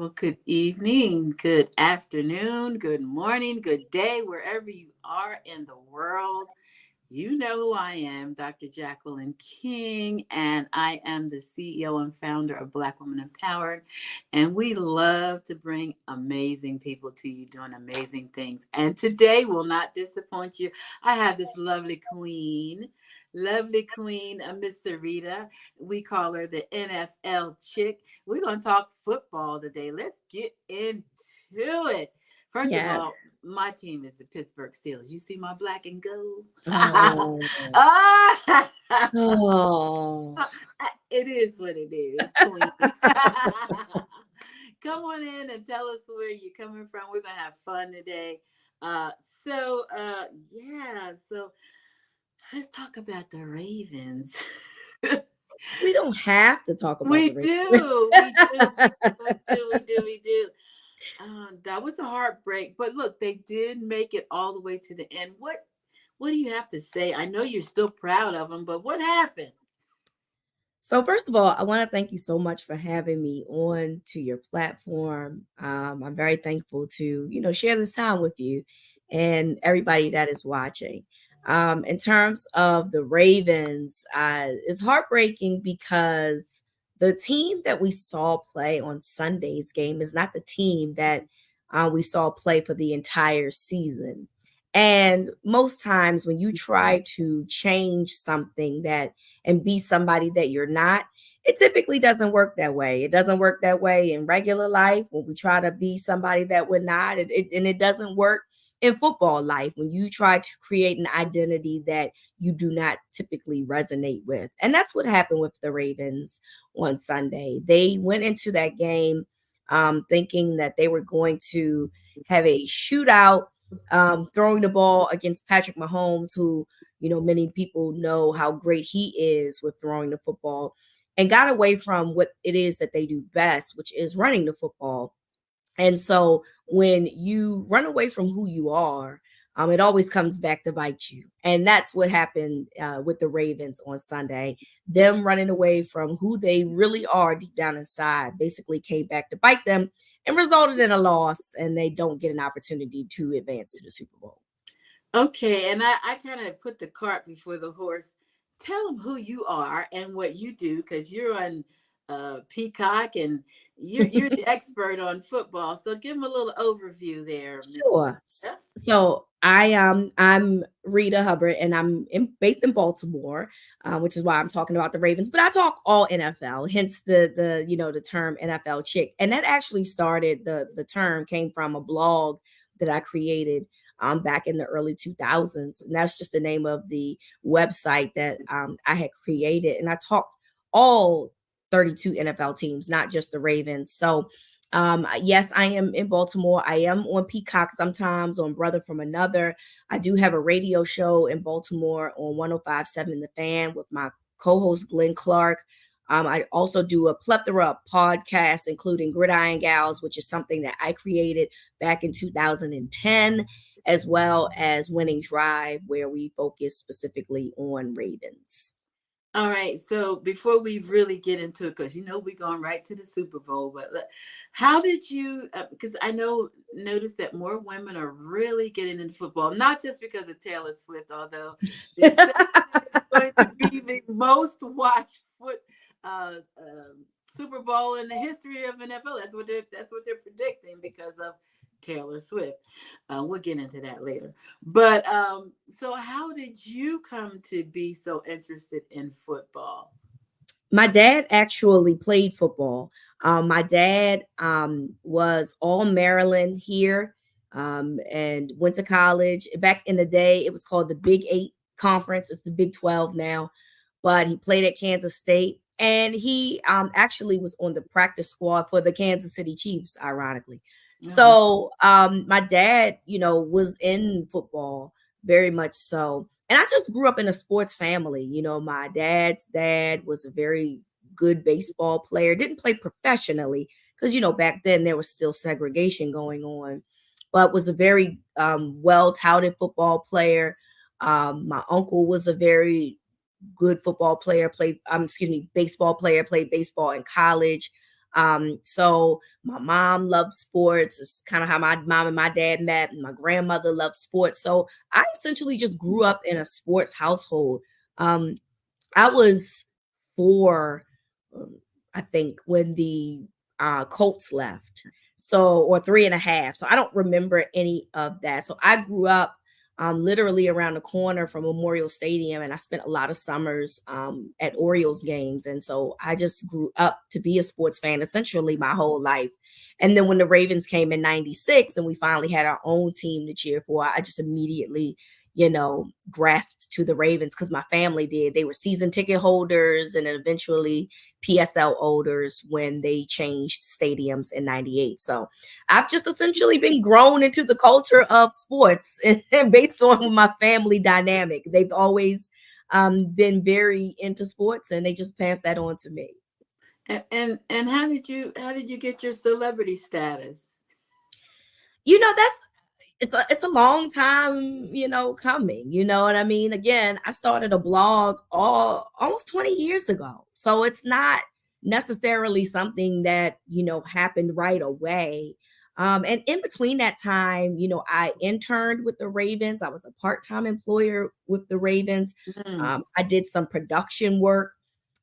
Well, good evening, good afternoon, good morning, good day, wherever you are in the world. You know who I am, Dr. Jacqueline King, and I am the CEO and founder of Black Women Empowered. And we love to bring amazing people to you doing amazing things. And today will not disappoint you. I have this lovely queen, Miss Sarita. We call her the NFL chick. We're going to talk football today. Let's get into it. First of Yeah. all, my team is the Pittsburgh Steelers. You see my black and gold? Oh. Ah! Oh. It is what it is, queen. Come on in and tell us where you're coming from. We're going to have fun today. So let's talk about the Ravens. We don't have to talk about We the do. We do. We do. We do. We do. We do. That was a heartbreak, but look, they did make it all the way to the end. What do you have to say? I know you're still proud of them, but what happened? So first of all, I want to thank you so much for having me on to your platform. I'm very thankful to, share this time with you and everybody that is watching. In terms of the Ravens, it's heartbreaking because the team that we saw play on Sunday's game is not the team that we saw play for the entire season. And most times when you try to change something that and be somebody that you're not, it typically doesn't work that way. It doesn't work that way in regular life when we try to be somebody that we're not. And it doesn't work in football life when you try to create an identity that you do not typically resonate with. And that's what happened with the Ravens on Sunday. They went into that game thinking that they were going to have a shootout, throwing the ball against Patrick Mahomes, who, many people know how great he is with throwing the football, and got away from what it is that they do best, which is running the football. And so when you run away from who you are, it always comes back to bite you. And that's what happened with the Ravens on Sunday. Them running away from who they really are deep down inside basically came back to bite them and resulted in a loss. And they don't get an opportunity to advance to the Super Bowl. Okay, and I kind of put the cart before the horse. Tell them who you are and what you do, because you're on Peacock and you're the expert on football. So give them a little overview there, Miss. Sure. So I'm Reeta Hubbard, and based in Baltimore, which is why I'm talking about the Ravens. But I talk all NFL, hence the term NFL chick. And that actually started the term came from a blog that I created back in the early 2000s, and that's just the name of the website that I had created. And I talked all 32 NFL teams, not just the Ravens. So yes, I am in Baltimore. I am on Peacock sometimes, on Brother from Another. I do have a radio show in Baltimore on 105.7 The Fan with my co-host Glenn Clark. I also do a plethora of podcasts, including Gridiron Gals, which is something that I created back in 2010, as well as Winning Drive, where we focus specifically on Ravens. All right. So before we really get into it, because we're going right to the Super Bowl, but how did you? Because I noticed that more women are really getting into football, not just because of Taylor Swift, although they're saying that it's going to be the most watched Super Bowl in the history of NFL. That's what they're predicting because of Taylor Swift. We'll get into that later. But so how did you come to be so interested in football? My dad actually played football. My dad was all Maryland here and went to college. Back in the day, it was called the Big 8 Conference. It's the Big 12 now. But he played at Kansas State. And he actually was on the practice squad for the Kansas City Chiefs, ironically. So my dad, was in football very much so. And I just grew up in a sports family. My dad's dad was a very good baseball player, didn't play professionally because, back then there was still segregation going on, but was a very well-touted football player. My uncle was a very good football player, baseball player, played baseball in college. So my mom loved sports. It's kind of how my mom and my dad met, and my grandmother loved sports. So I essentially just grew up in a sports household. Um, I was 4, um, I think, when the Colts left. So, or 3.5. So I don't remember any of that. So I grew up literally around the corner from Memorial Stadium, and I spent a lot of summers at Orioles games. And so I just grew up to be a sports fan essentially my whole life. And then when the Ravens came in '96 and we finally had our own team to cheer for, I just immediately grasped to the Ravens because my family did. They were season ticket holders and then eventually PSL holders when they changed stadiums in '98. So I've just essentially been grown into the culture of sports and based on my family dynamic. They've always been very into sports and they just passed that on to me. And how did you get your celebrity status? That's it's a long time, coming. You know what I mean? Again, I started a blog almost 20 years ago. So it's not necessarily something that, happened right away. And in between that time, I interned with the Ravens. I was a part-time employer with the Ravens. Mm. I did some production work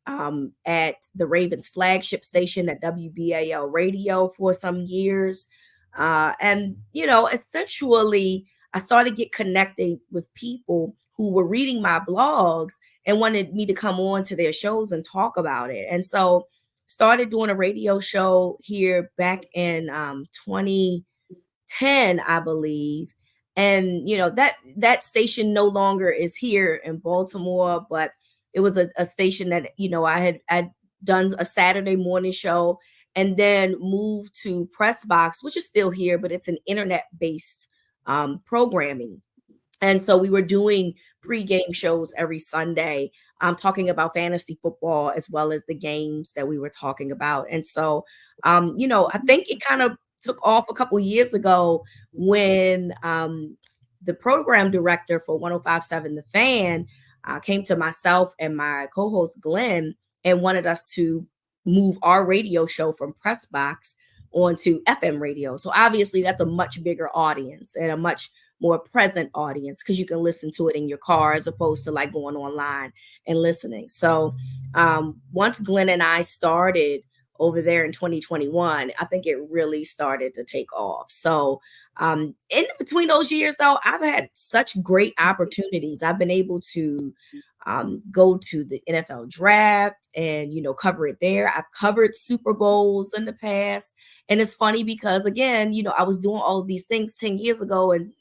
at the Ravens flagship station at WBAL Radio for some years. Essentially, I started get connected with people who were reading my blogs and wanted me to come on to their shows and talk about it. And so started doing a radio show here back in 2010, I believe. And that station no longer is here in Baltimore, but it was a station that I had done a Saturday morning show and then moved to Pressbox, which is still here, but it's an internet-based programming. And so we were doing pregame shows every Sunday, talking about fantasy football as well as the games that we were talking about. And so, I think it kind of took off a couple years ago when the program director for 105.7 The Fan came to myself and my co-host Glenn and wanted us to move our radio show from Pressbox onto FM radio. So obviously that's a much bigger audience and a much more present audience because you can listen to it in your car as opposed to like going online and listening. So once Glenn and I started over there in 2021, I think it really started to take off. So in between those years, though, I've had such great opportunities. I've been able to go to the NFL draft and, cover it there. I've covered Super Bowls in the past. And it's funny because, again, I was doing all of these things 10 years ago and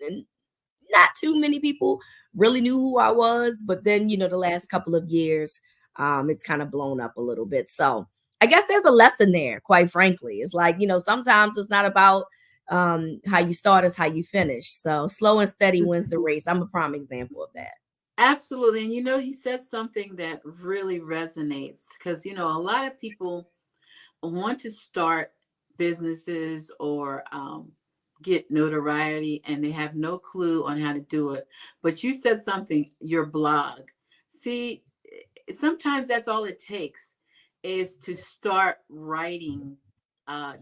not too many people really knew who I was. But then, the last couple of years, it's kind of blown up a little bit. So I guess there's a lesson there, quite frankly. It's like, sometimes it's not about how you start, it's how you finish. So slow and steady wins the race. I'm a prime example of that. Absolutely. And you said something that really resonates because, a lot of people want to start businesses or get notoriety and they have no clue on how to do it. But you said something, your blog. See, sometimes that's all it takes is to start writing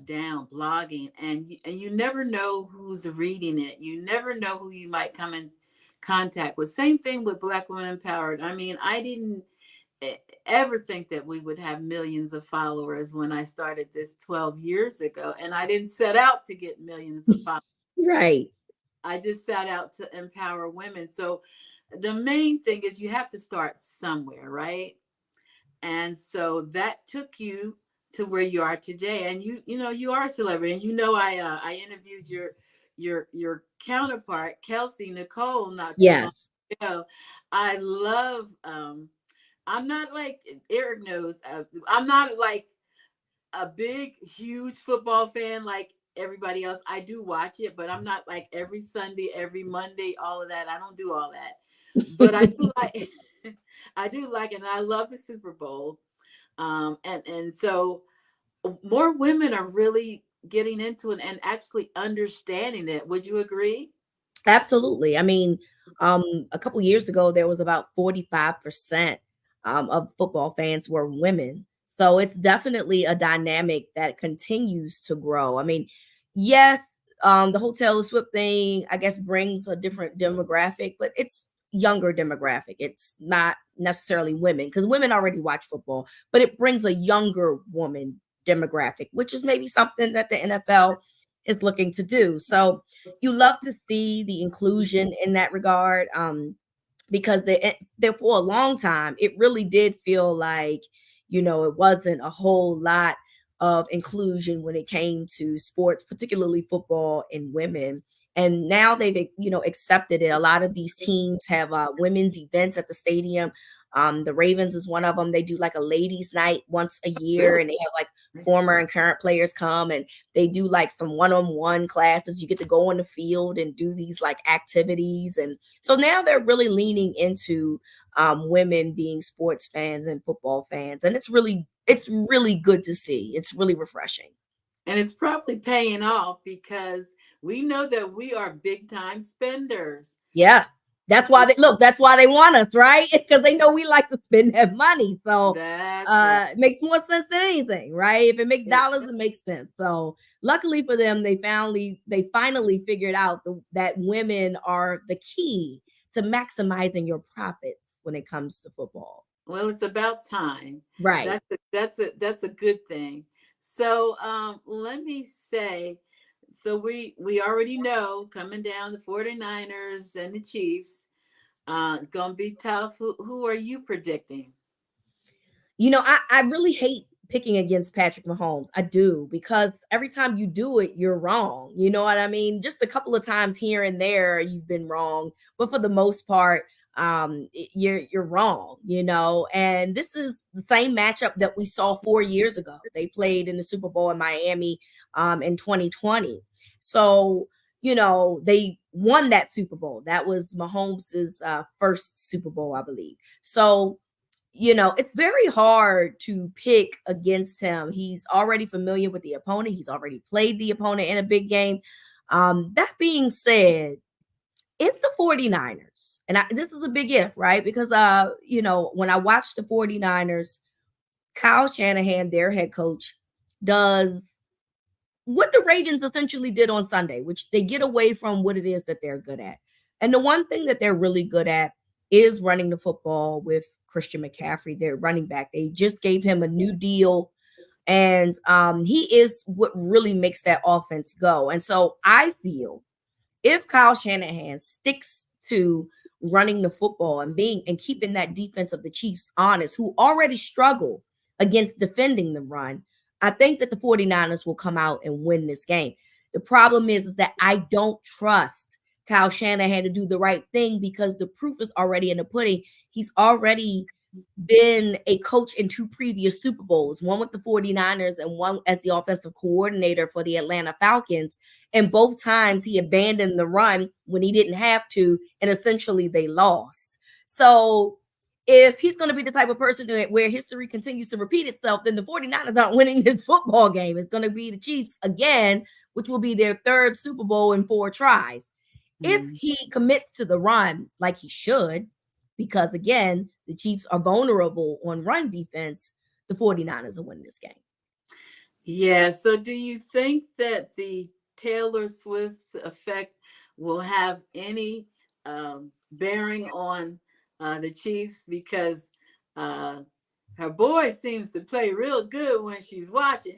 down, blogging, and you never know who's reading it. You never know who you might come in contact with. Same thing with Black Women Empowered. I mean, I didn't ever think that we would have millions of followers when I started this 12 years ago. And I didn't set out to get millions of followers. Right. I just set out to empower women. So the main thing is you have to start somewhere, right? And so that took you to where you are today. And you are a celebrity. And I interviewed your counterpart, Kelsey Nicole, not too long Yes. ago. I love I'm not like Eric knows. I'm not like a big, huge football fan like everybody else. I do watch it, but I'm not like every Sunday, every Monday, all of that. I don't do all that. But I do like I do like it, and I love the Super Bowl. And so more women are really getting into it and actually understanding it. Would you agree? Absolutely. I mean, a couple years ago, there was about 45% of football fans were women. So it's definitely a dynamic that continues to grow. I mean, yes, the whole Taylor Swift thing, I guess, brings a different demographic, but it's younger demographic. It's not necessarily women, because women already watch football, but it brings a younger woman demographic, which is maybe something that the NFL is looking to do. So you love to see the inclusion in that regard. Because they for a long time, it really did feel like, it wasn't a whole lot of inclusion when it came to sports, particularly football and women. And now they've, accepted it. A lot of these teams have women's events at the stadium. The Ravens is one of them. They do like a ladies' night once a year, and they have like former and current players come, and they do like some one-on-one classes. You get to go on the field and do these like activities. And so now they're really leaning into women being sports fans and football fans. And it's really good to see. It's really refreshing. And it's probably paying off because we know that we are big time spenders. Yes. That's why that's why they want us, right? Because they know we like to spend that money. So that's right. it makes more sense than anything, right? If it makes dollars, it makes sense. So luckily for them, they finally figured out that women are the key to maximizing your profits when it comes to football. Well, it's about time. Right. That's a good thing. So let me say, so we already know coming down the 49ers and the Chiefs, it's gonna be tough. Who are you predicting? I really hate picking against Patrick Mahomes. I do, because every time you do it, you're wrong. You know what I mean? Just a couple of times here and there, you've been wrong, but for the most part, you're wrong. And this is the same matchup that we saw 4 years ago. They played in the Super Bowl in Miami in 2020. So they won that Super Bowl. That was Mahomes's first Super Bowl, I believe. So it's very hard to pick against him. He's already familiar with the opponent. He's already played the opponent in a big game. That being said, if the 49ers, and this is a big if, right? Because, when I watch the 49ers, Kyle Shanahan, their head coach, does what the Ravens essentially did on Sunday, which they get away from what it is that they're good at. And the one thing that they're really good at is running the football with Christian McCaffrey, their running back. They just gave him a new deal, and he is what really makes that offense go. And so I feel if Kyle Shanahan sticks to running the football and keeping that defense of the Chiefs honest, who already struggle against defending the run, I think that the 49ers will come out and win this game. The problem is that I don't trust Kyle Shanahan to do the right thing, because the proof is already in the pudding. He's already been a coach in 2 previous Super Bowls, one with the 49ers and one as the offensive coordinator for the Atlanta Falcons. And both times he abandoned the run when he didn't have to, and essentially they lost. So if he's going to be the type of person where history continues to repeat itself, then the 49ers aren't winning this football game. It's going to be the Chiefs again, which will be their 3rd Super Bowl in 4 tries. If he commits to the run like he should, because again, the Chiefs are vulnerable on run defense, the 49ers will win this game. Yeah. So do you think that the Taylor Swift effect will have any bearing on the Chiefs? Because her boy seems to play real good when she's watching.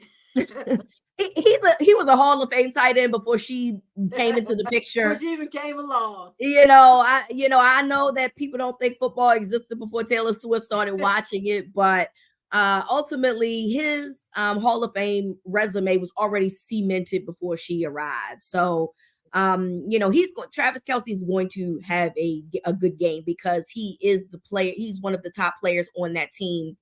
He was a Hall of Fame tight end before she came into the picture. Before she even came along. I know that people don't think football existed before Taylor Swift started watching it, but ultimately his Hall of Fame resume was already cemented before she arrived. So Travis Kelce is going to have a good game, because he is the player. He's one of the top players on that team,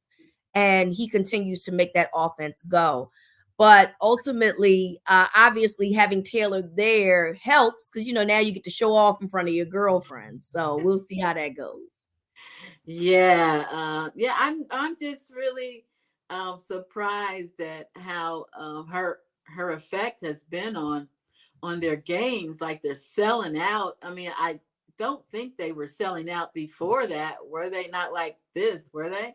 and he continues to make that offense go. But ultimately, obviously, having Taylor there helps, because now you get to show off in front of your girlfriend. So we'll see how that goes. Yeah, I'm just really surprised at how her effect has been on their games. Like, they're selling out. I mean, I don't think they were selling out before that. Were they not like this? Were they?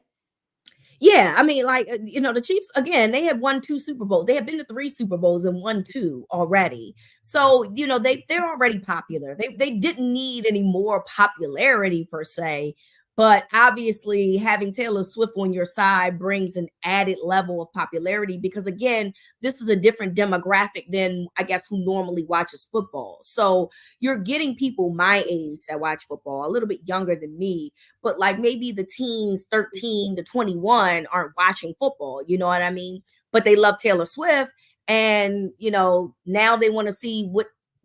Yeah, I mean, like, the Chiefs, again, they had won 2 Super Bowls. They have been to 3 Super Bowls and won 2 already. So, they're already popular. They didn't need any more popularity per se, but obviously having Taylor Swift on your side brings an added level of popularity because again, this is a different demographic than I guess who normally watches football. So, you're getting people my age that watch football, a little bit younger than me, but like maybe the teens 13 to 21 aren't watching football, you know what I mean? But they love Taylor Swift and now they want to see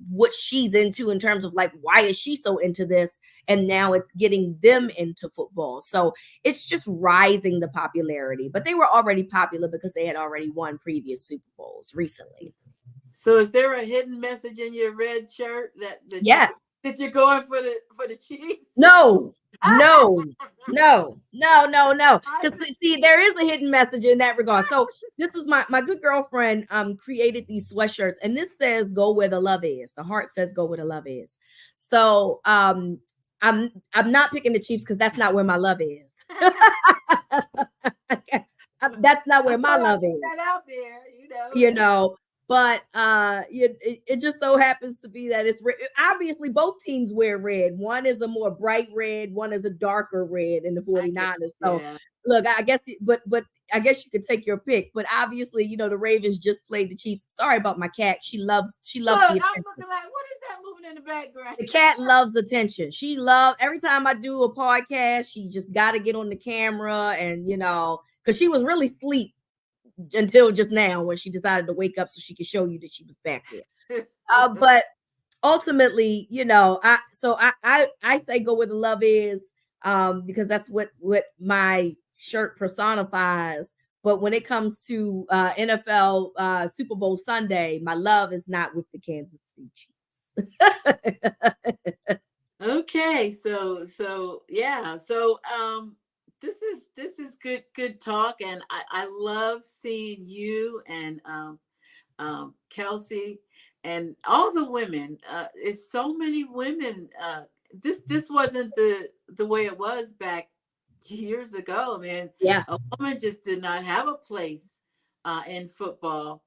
what she's into in terms of like why is she so into this, and now it's getting them into football. So it's just rising the popularity, but they were already popular because they had already won previous Super Bowls recently. So is there a hidden message in your red shirt that Yes. you're going for the Chiefs? No. Because see, there is a hidden message in that regard. So this is my good girlfriend created these sweatshirts, and this says "Go where the love is." The heart says "Go where the love is." So I'm not picking the Chiefs because that's not where my love is. That's not where my love is. That out there, But it just so happens to be that it's obviously both teams wear red. One is a more bright red, one is a darker red in the 49ers. So look, I guess, but I guess you could take your pick. But obviously, the Ravens just played the Chiefs. Sorry about my cat. She loves the attention. I'm looking like, what is that moving in the background? The cat loves attention. She loves every time I do a podcast, she just got to get on the camera and because she was really asleep until just now when she decided to wake up so she could show you that she was back there. But ultimately, I say go where the love is, because that's what my shirt personifies. But when it comes to NFL Super Bowl Sunday, my love is not with the Kansas City Chiefs. Okay, so yeah, so this is good talk, and I love seeing you and Kelsey and all the women. It's so many women. This wasn't the way it was back years ago, man. Yeah, a woman just did not have a place in football.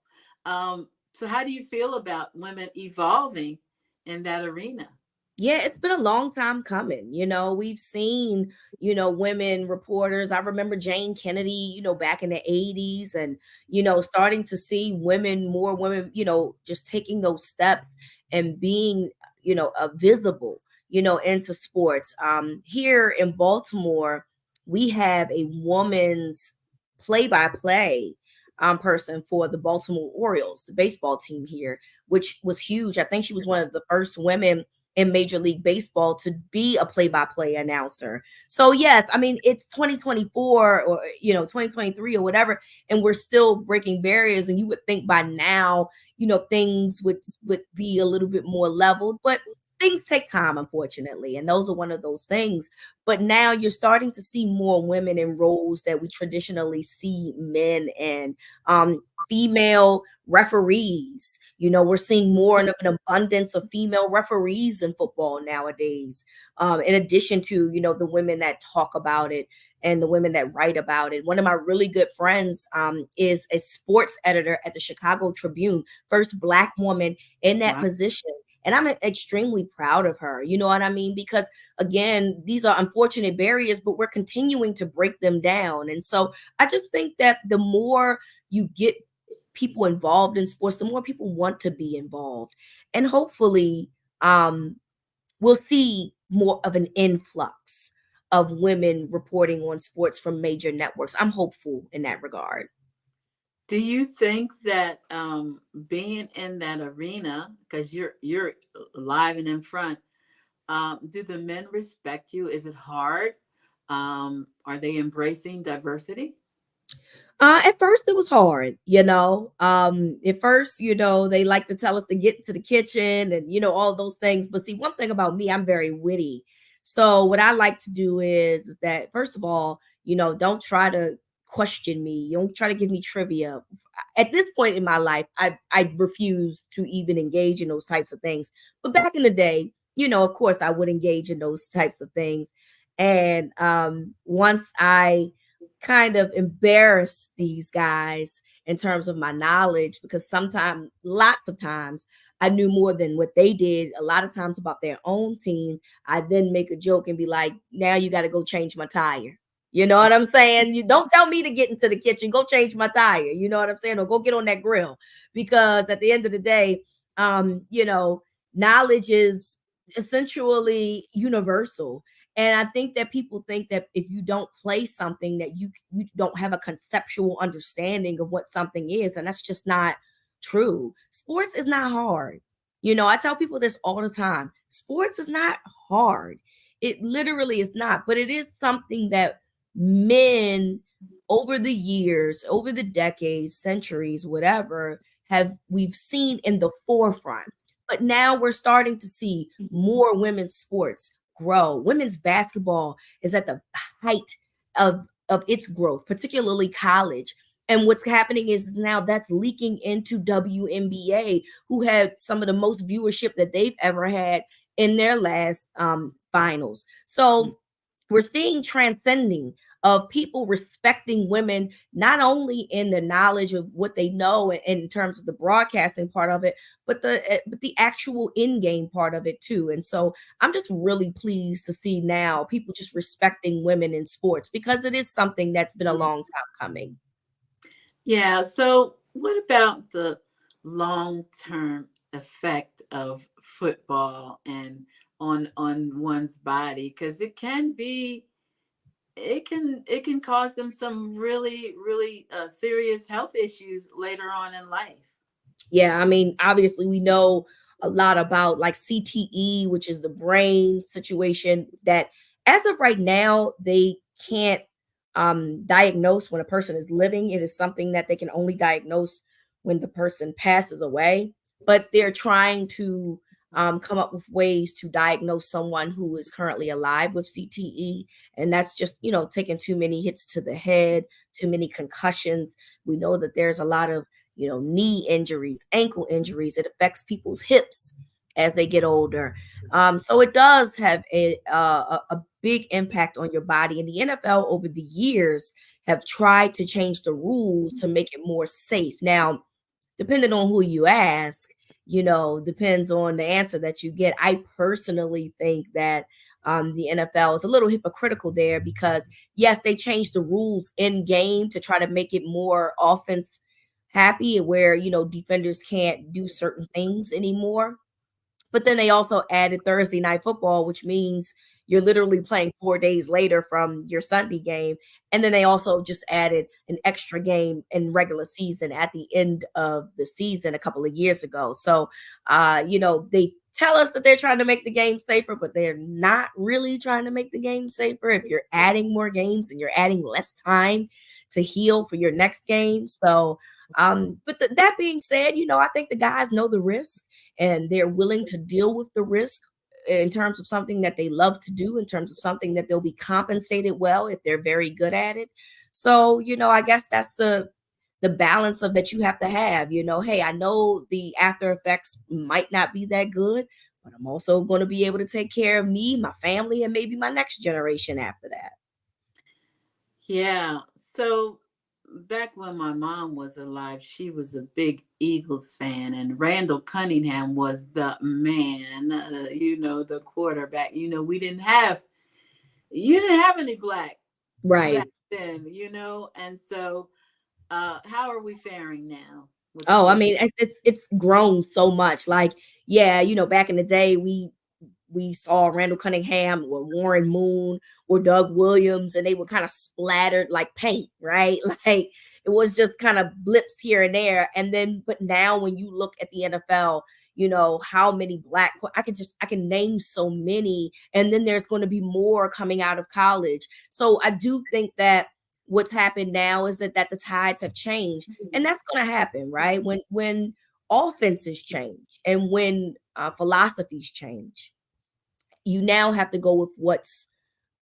So how do you feel about women evolving in that arena? Yeah, it's been a long time coming. We've seen, women reporters. I remember Jane Kennedy, back in the 80s and, starting to see more women, just taking those steps and being, visible, into sports. Here in Baltimore, we have a woman's play-by-play person for the Baltimore Orioles, the baseball team here, which was huge. I think she was one of the first women in Major League Baseball to be a play-by-play announcer. So yes, I mean it's 2024 or 2023 or whatever, and we're still breaking barriers. And you would think by now, things would be a little bit more leveled, but things take time, unfortunately, and those are one of those things. But now you're starting to see more women in roles that we traditionally see men in. Female referees. We're seeing more of an abundance of female referees in football nowadays. In addition to, the women that talk about it and the women that write about it. One of my really good friends is a sports editor at the Chicago Tribune, first Black woman in that position. And I'm extremely proud of her. You know what I mean? Because again, these are unfortunate barriers, but we're continuing to break them down. And so I just think that the more you get people involved in sports, the more people want to be involved. And hopefully we'll see more of an influx of women reporting on sports from major networks. I'm hopeful in that regard. Do you think that being in that arena, because you're live and in front, do the men respect you? Is it hard? Are they embracing diversity? At first it was hard, at first, they like to tell us to get to the kitchen and, all those things. But see, one thing about me, I'm very witty. So what I like to do is that, first of all, don't try to question me. You don't try to give me trivia. At this point in my life, I refuse to even engage in those types of things. But back in the day, of course I would engage in those types of things. And once I kind of embarrass these guys in terms of my knowledge, because sometimes, lots of times, I knew more than what they did. A lot of times about their own team, I then make a joke and be like, now you got to go change my tire. You know what I'm saying? You don't tell me to get into the kitchen, go change my tire. You know what I'm saying? Or go get on that grill. Because at the end of the day, knowledge is essentially universal. And I think that people think that if you don't play something, that you don't have a conceptual understanding of what something is, and that's just not true. Sports is not hard. I tell people this all the time. Sports is not hard. It literally is not, but it is something that men over the years, over the decades, centuries, whatever, we've seen in the forefront. But now we're starting to see more women's sports grow. Women's basketball is at the height of its growth, particularly college. And what's happening is now that's leaking into WNBA, who had some of the most viewership that they've ever had in their last finals. So we're seeing transcending of people respecting women, not only in the knowledge of what they know in terms of the broadcasting part of it, but the actual in-game part of it too. And so I'm just really pleased to see now people just respecting women in sports, because it is something that's been a long time coming. Yeah. So what about the long-term effect of football and on one's body? Because it can cause them some really really serious health issues later on in life. Yeah, I mean, obviously we know a lot about like CTE, which is the brain situation that as of right now, they can't diagnose when a person is living. It is something that they can only diagnose when the person passes away. But they're trying to come up with ways to diagnose someone who is currently alive with CTE. And that's just, taking too many hits to the head, too many concussions. We know that there's a lot of knee injuries, ankle injuries. It affects people's hips as they get older. So it does have a big impact on your body. And the NFL over the years have tried to change the rules to make it more safe. Now, depending on who you ask, depends on the answer that you get. I personally think that the NFL is a little hypocritical there, because yes, they changed the rules in game to try to make it more offense happy, where defenders can't do certain things anymore. But then they also added Thursday night football, which means you're literally playing 4 days later from your Sunday game. And then they also just added an extra game in regular season at the end of the season a couple of years ago. So, they tell us that they're trying to make the game safer, but they're not really trying to make the game safer if you're adding more games and you're adding less time to heal for your next game. So, but that being said, I think the guys know the risk and they're willing to deal with the risk in terms of something that they love to do, in terms of something that they'll be compensated well if they're very good at it. So, I guess that's the balance of that you have to have. Hey, I know the after effects might not be that good, but I'm also going to be able to take care of me, my family, and maybe my next generation after that. Yeah. So back when my mom was alive, she was a big Eagles fan, and Randall Cunningham was the man, the quarterback. You didn't have any black Right. back then, and so how are we faring now with Oh, I sports? mean, it's grown so much. Like, yeah, back in the day, we saw Randall Cunningham or Warren Moon or Doug Williams, and they were kind of splattered like paint, right? Like it was just kind of blips here and there. And then, but now when you look at the NFL, how many I can name so many, and then there's going to be more coming out of college. So I do think that what's happened now is that the tides have changed, and that's going to happen, right? When offenses change and when philosophies change, you now have to go with what's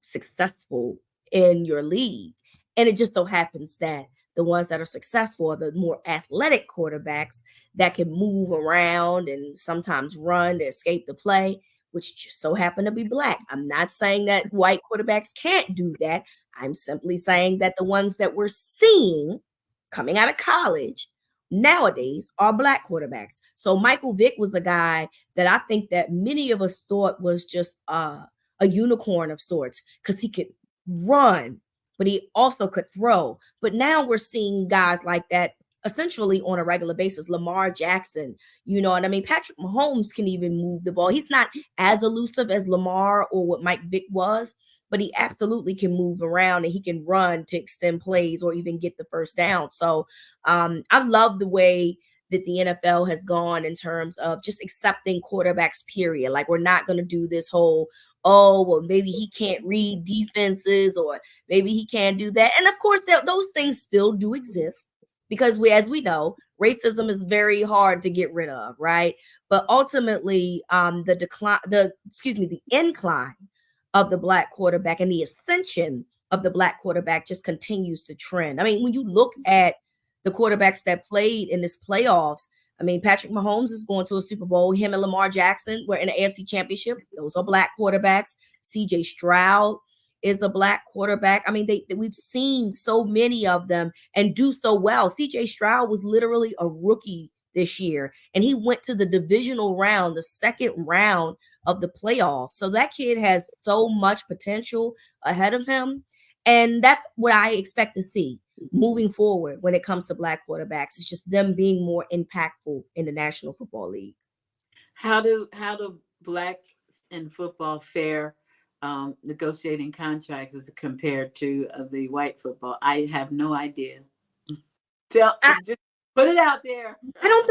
successful in your league. And it just so happens that the ones that are successful are the more athletic quarterbacks that can move around and sometimes run to escape the play, which just so happen to be Black. I'm not saying that white quarterbacks can't do that. I'm simply saying that the ones that we're seeing coming out of college nowadays are Black quarterbacks. So Michael Vick was the guy that I think that many of us thought was just a unicorn of sorts, because he could run, but he also could throw. But now we're seeing guys like that essentially on a regular basis. Lamar Jackson, you know what I mean? Patrick Mahomes can even move the ball. He's not as elusive as Lamar or what Mike Vick was, but he absolutely can move around, and he can run to extend plays or even get the first down. So I love the way that the NFL has gone in terms of just accepting quarterbacks, period. Like, we're not going to do this whole, oh, well, maybe he can't read defenses, or maybe he can't do that. And of course, those things still do exist, because as we know, racism is very hard to get rid of, right? But ultimately, the incline of the Black quarterback and the ascension of the Black quarterback just continues to trend. I mean, when you look at the quarterbacks that played in this playoffs, I mean, Patrick Mahomes is going to a Super Bowl. Him and Lamar Jackson were in the AFC Championship. Those are Black quarterbacks. CJ Stroud is a Black quarterback. I mean, we've seen so many of them and do so well. CJ Stroud was literally a rookie this year, and he went to the divisional round, the second round of the playoffs. So that kid has so much potential ahead of him. And that's what I expect to see moving forward when it comes to Black quarterbacks. It's just them being more impactful in the National Football League. How do Blacks in football fare negotiating contracts as compared to the white football? I have no idea. Just put it out there. I don't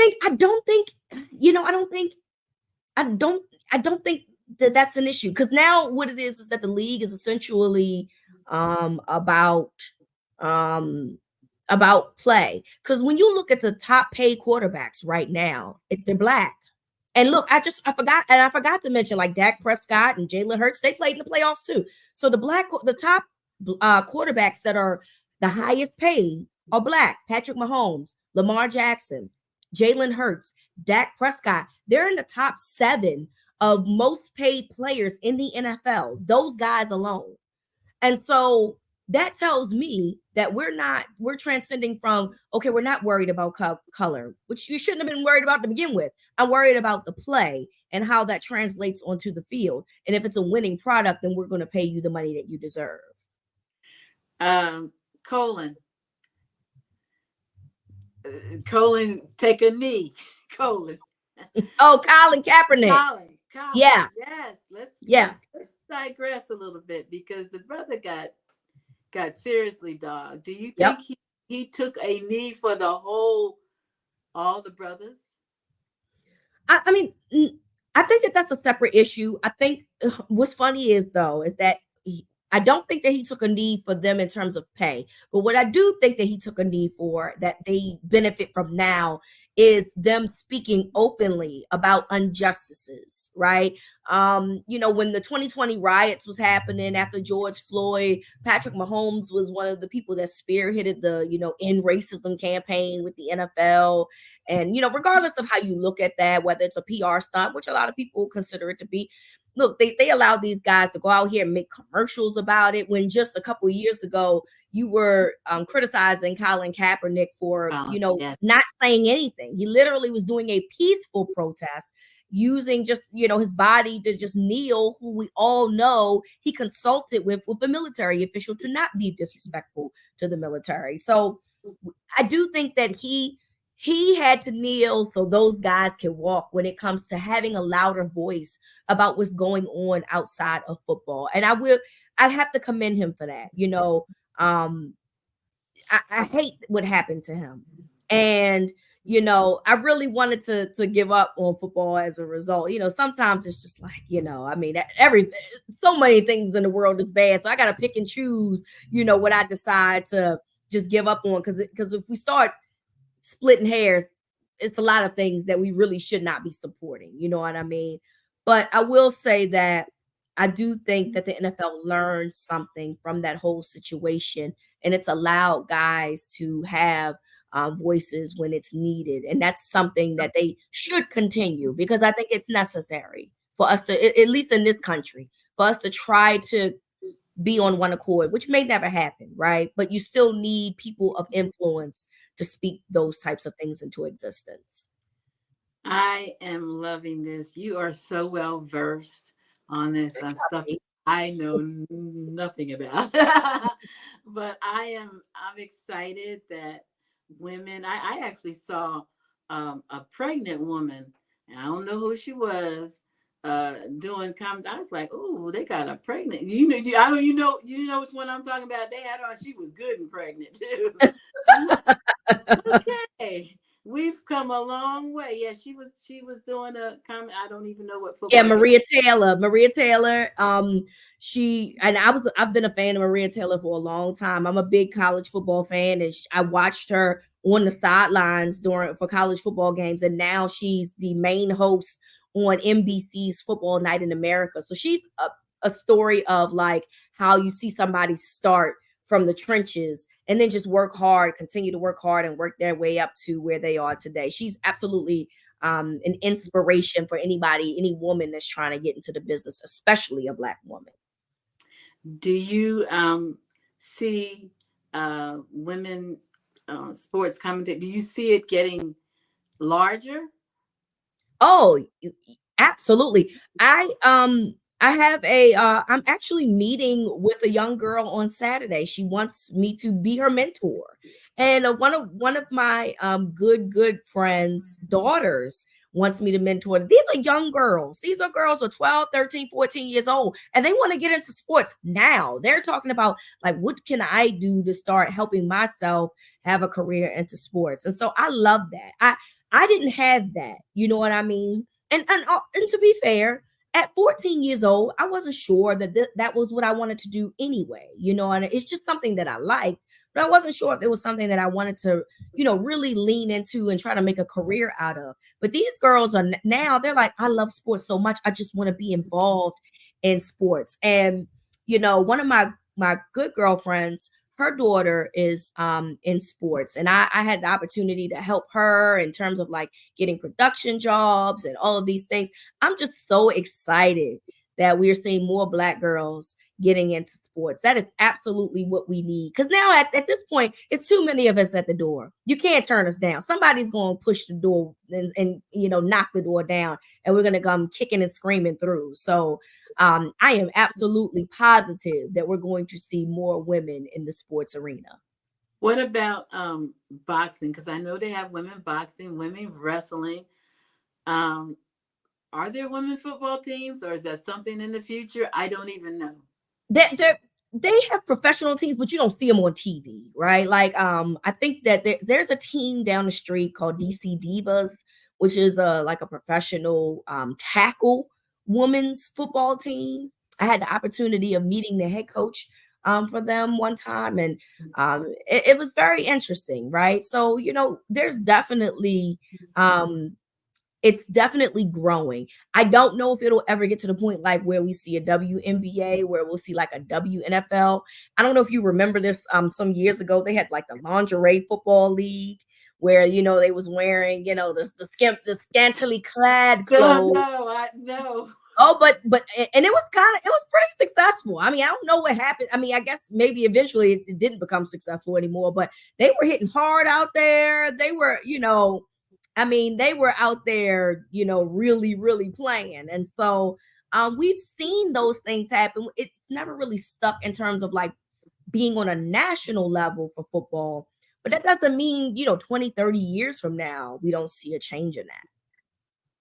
think that that's an issue, because now what it is that the league is essentially about play. Because when you look at the top paid quarterbacks right now, they're Black. And look, I forgot to mention, like, Dak Prescott and Jalen Hurts, they played in the playoffs too. So the top quarterbacks that are the highest paid are Black. Patrick Mahomes, Lamar Jackson, Jalen Hurts, Dak Prescott. They're in the top 7 of most paid players in the NFL. Those guys alone. And so that tells me that we're transcending from, okay, we're not worried about color, which you shouldn't have been worried about to begin with. I'm worried about the play and how that translates onto the field. And if it's a winning product, then we're going to pay you the money that you deserve. Colin, take a knee. Colin. Oh, Colin Kaepernick. Colin. Yeah. Yes. Let's digress a little bit, because the brother got seriously dogged. Do you think he took a knee for all the brothers? I mean, I think that's a separate issue. I think what's funny is that I don't think that he took a knee for them in terms of pay. But what I do think that he took a knee for that they benefit from now is them speaking openly about injustices, right? When the 2020 riots was happening after George Floyd, Patrick Mahomes was one of the people that spearheaded the, end racism campaign with the NFL. And, regardless of how you look at that, whether it's a PR stunt, which a lot of people consider it to be, look, they allowed these guys to go out here and make commercials about it, when just a couple of years ago, you were criticizing Colin Kaepernick for, not saying anything. He literally was doing a peaceful protest, using just, his body to just kneel, who we all know he consulted with a military official to not be disrespectful to the military. So I do think that he had to kneel so those guys can walk when it comes to having a louder voice about what's going on outside of football. And I have to commend him for that. I hate what happened to him. And, I really wanted to give up on football as a result. Sometimes it's just like, so many things in the world is bad. So I got to pick and choose, what I decide to just give up on. Because if we start splitting hairs, it's a lot of things that we really should not be supporting. You know what I mean? But I will say that I do think that the NFL learned something from that whole situation, and it's allowed guys to have voices when it's needed. And that's something that they should continue, because I think it's necessary for us to, at least in this country, for us to try to be on one accord, which may never happen, right? But you still need people of influence to speak those types of things into existence. I am loving this. You are so well versed on this stuff that I know nothing about. But I'm excited that women. I actually saw a pregnant woman, and I don't know who she was, doing comment. I was like, oh, they got a pregnant. You know, I don't. You know which one I'm talking about. They had her on. She was good and pregnant too. I'm like, okay, we've come a long way. Yeah, she was doing a comment. I don't even know what Yeah, football game. Maria Taylor. Maria Taylor. I've been a fan of Maria Taylor for a long time. I'm a big college football fan, and I watched her on the sidelines for college football games, and now she's the main host on NBC's Football Night in America. So she's a story of like how you see somebody start from the trenches and then just work hard, continue to work hard, and work their way up to where they are today. She's absolutely an inspiration for anybody, any woman that's trying to get into the business, especially a Black woman. Do you see women sports commentating? Do you see it getting larger? Oh, absolutely. I have I'm actually meeting with a young girl on Saturday. She wants me to be her mentor. And one of my good friends' daughters wants me to mentor. These are young girls. These are girls who are 12, 13, 14 years old, and they want to get into sports now. They're talking about like, what can I do to start helping myself have a career into sports? And so I love that. I didn't have that. You know what I mean? And to be fair, at 14 years old, I wasn't sure that that was what I wanted to do anyway. You know, and it's just something that I liked, but I wasn't sure if it was something that I wanted to, really lean into and try to make a career out of. But these girls are now, they're like, I love sports so much. I just want to be involved in sports. And, one of my good girlfriends, her daughter is in sports, and I had the opportunity to help her in terms of like getting production jobs and all of these things. I'm just so excited that we're seeing more Black girls getting into sports. That is absolutely what we need, because now at this point, it's too many of us at the door. You can't turn us down. Somebody's going to push the door and knock the door down, and we're going to come kicking and screaming through. So I am absolutely positive that we're going to see more women in the sports arena. What about boxing? Because I know they have women boxing, women wrestling. Um, are there women football teams, or is that something in the future? I don't even know. They have professional teams, but you don't see them on TV, right? Like, I think that there's a team down the street called DC Divas, which is like a professional tackle women's football team. I had the opportunity of meeting the head coach for them one time, and it was very interesting, right? So, there's definitely it's definitely growing. I don't know if it'll ever get to the point like where we see a WNBA, where we'll see like a WNFL. I don't know if you remember this. Some years ago, they had like the lingerie football league where they was wearing the scantily clad clothes. No, I no. Oh, but and it was pretty successful. I mean, I don't know what happened. I mean, I guess maybe eventually it didn't become successful anymore, but they were hitting hard out there. They were, they were out there, really, really playing. And so we've seen those things happen. It's never really stuck in terms of like being on a national level for football. But that doesn't mean, 20, 30 years from now, we don't see a change in that.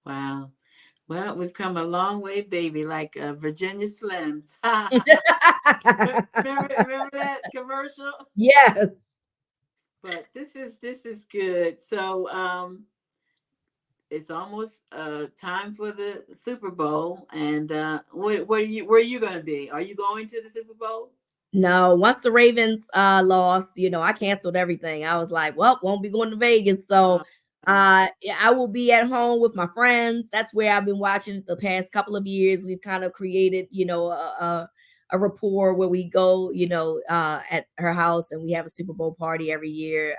Wow. Well, we've come a long way, baby, like Virginia Slims. remember that commercial? Yes. But this is good. So it's almost time for the Super Bowl. And where are you going to be? Are you going to the Super Bowl? No, once the Ravens lost, I canceled everything. I was like, well, won't be going to Vegas. So I will be at home with my friends. That's where I've been watching the past couple of years. We've kind of created, a rapport where we go, at her house, and we have a Super Bowl party every year.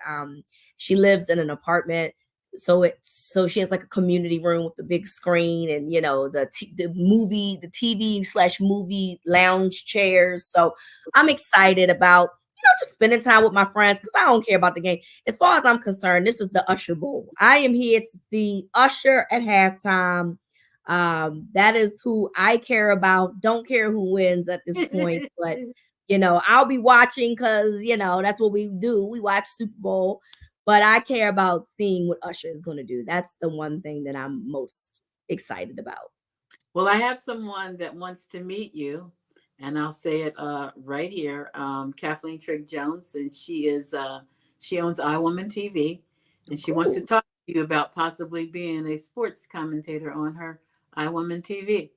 She lives in an apartment so she has like a community room with the big screen and the TV/movie lounge chairs. So I'm excited about just spending time with my friends because I don't care about the game. As far as I'm concerned, this is the Usher Bowl. I am here to see Usher at halftime. That is who I care about. Don't care who wins at this point, but I'll be watching because that's what we do. We watch Super Bowl, but I care about seeing what Usher is going to do. That's the one thing that I'm most excited about. Well, I have someone that wants to meet you, and I'll say it right here. Kathleen Trigg Jones, and she owns iWoman TV, and she wants to Cool. talk to you about possibly being a sports commentator on her iWoman TV.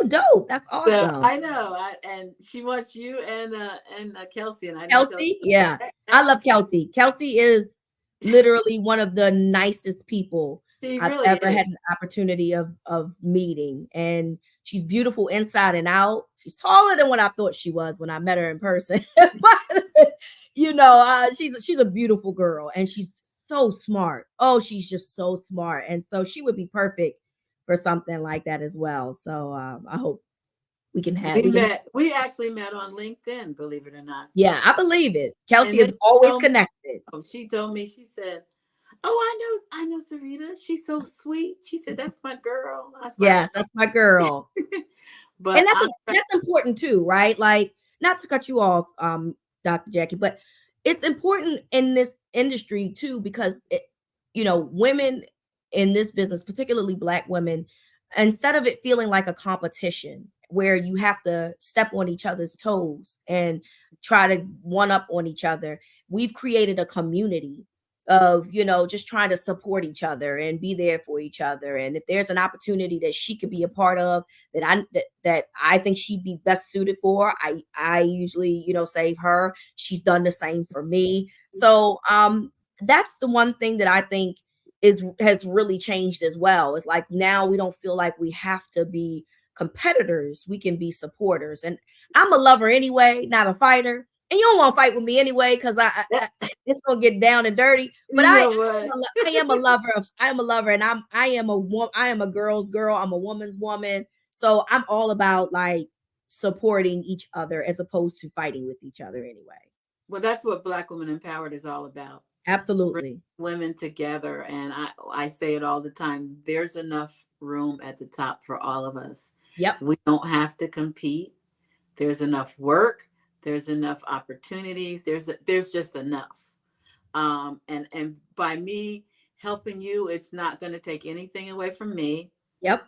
Oh, dope. That's So awesome. I know, and she wants you and Kelsey, and I know Kelsey. Kelsey, yeah. I love Kelsey. Kelsey is literally one of the nicest people She I've really ever is. had an opportunity of meeting. And she's beautiful inside and out. She's taller than what I thought she was when I met her in person. But she's a beautiful girl and she's so smart. Oh, she's just so smart. And so she would be perfect for something like that as well. So I hope we can We actually met on LinkedIn, believe it or not. Yeah, I believe it. Kelsey And then is always connected. she told me, she said, "Oh, I know Sarita. She's so sweet." She said, "That's my girl." I was Yes, that's my girl. but And that's important too, right? Like, not to cut you off, Dr. Jackie, but it's important in this industry too, because women in this business, particularly Black women, instead of it feeling like a competition where you have to step on each other's toes and try to one up on each other, we've created a community of just trying to support each other and be there for each other. And if there's an opportunity that she could be a part of that I think she'd be best suited for, I usually save her. She's done the same for me. So that's the one thing that I think has really changed as well. It's like now we don't feel like we have to be competitors. We can be supporters. And I'm a lover anyway, not a fighter. And you don't want to fight with me anyway, because it's gonna get down and dirty. But I am a lover and I am a girl's girl. I'm a woman's woman. So I'm all about like supporting each other as opposed to fighting with each other anyway. Well, that's what Black Women Empowered is all about. Absolutely. Bring women together. And I say it all the time. There's enough room at the top for all of us. Yep. We don't have to compete. There's enough work. There's enough opportunities. There's just enough. And by me helping you, it's not going to take anything away from me. Yep.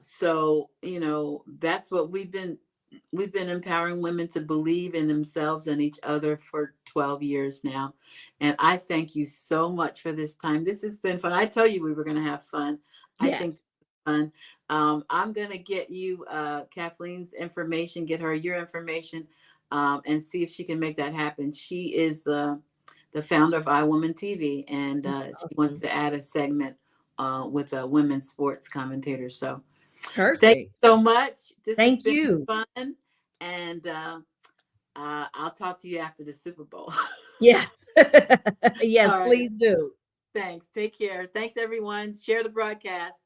So that's what we've been empowering women to believe in themselves and each other for 12 years now. And I thank you so much for this time. This has been fun. I told you we were going to have fun. Yes. I think it's fun. I'm going to get you Kathleen's information, get her your information, and see if she can make that happen. She is the founder of iWoman TV, and she wants to add a segment with a women's sports commentator. So perfect. Thank you so much. Thank you. Fun. And I'll talk to you after the Super Bowl. Yes. Yes, right. Please do. Thanks. Take care. Thanks, everyone. Share the broadcast.